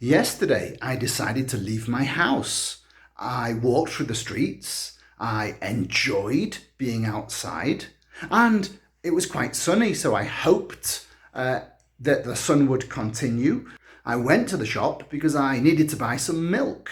Yesterday, I decided to leave my house. I walked through the streets. I enjoyed being outside, and it was quite sunny, so I hoped that the sun would continue. I went to the shop because I needed to buy some milk.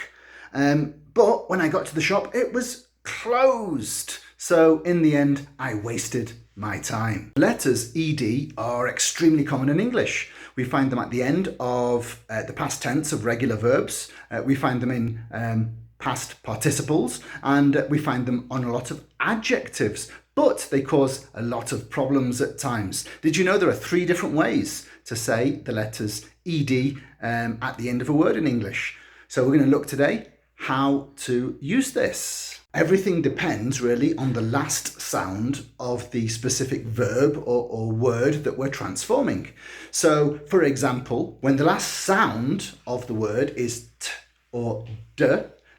But when I got to the shop, it was closed. So in the end, I wasted my time. Letters ed are extremely common in English. We find them at the end of the past tense of regular verbs. We find them in past participles, and we find them on a lot of adjectives, but they cause a lot of problems at times. Did you know there are 3 different ways to say the letters ed at the end of a word in English? So we're going to look today how to use this. Everything depends really on the last sound of the specific verb or word that we're transforming. So, for example, when the last sound of the word is t or d,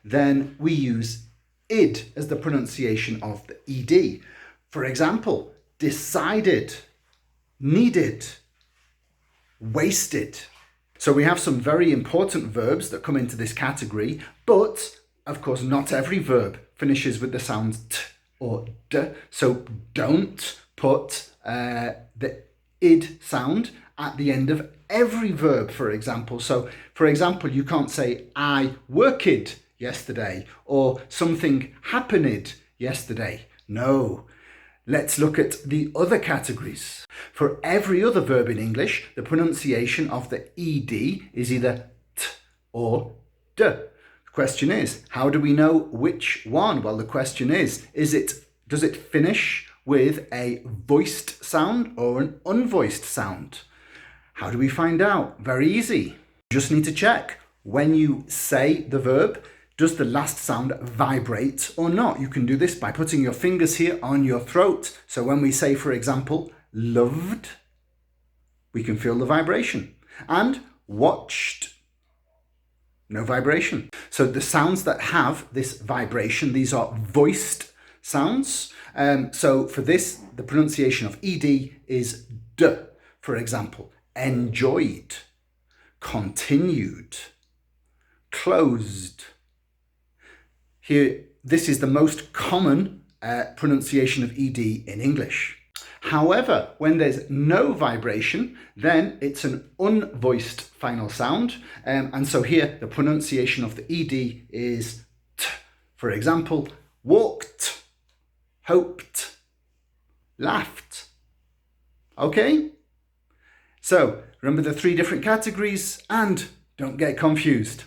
then we use id as the pronunciation of the ed. For example, decided, needed, wasted. So we have some very important verbs that come into this category, but of course not every verb finishes with the sounds t or d. So don't put the id sound at the end of every verb, for example. So, for example, you can't say I worked yesterday or something happened yesterday. No. Let's look at the other categories. For every other verb in English, the pronunciation of the ed is either t or d. The question is, how do we know which one? Well, the question is does it finish with a voiced sound or an unvoiced sound? How do we find out? Very easy. You just need to check. When you say the verb, does the last sound vibrate or not? You can do this by putting your fingers here on your throat. So when we say, for example, loved, we can feel the vibration. And watched, no vibration. So the sounds that have this vibration, these are voiced sounds. So for this, the pronunciation of ed is d. For example, enjoyed, continued, closed. Here, this is the most common pronunciation of ed in English. However, when there's no vibration, then it's an unvoiced final sound. And so here, the pronunciation of the ed is t. For example, walked, hoped, laughed. Okay? So remember the 3 different categories and don't get confused.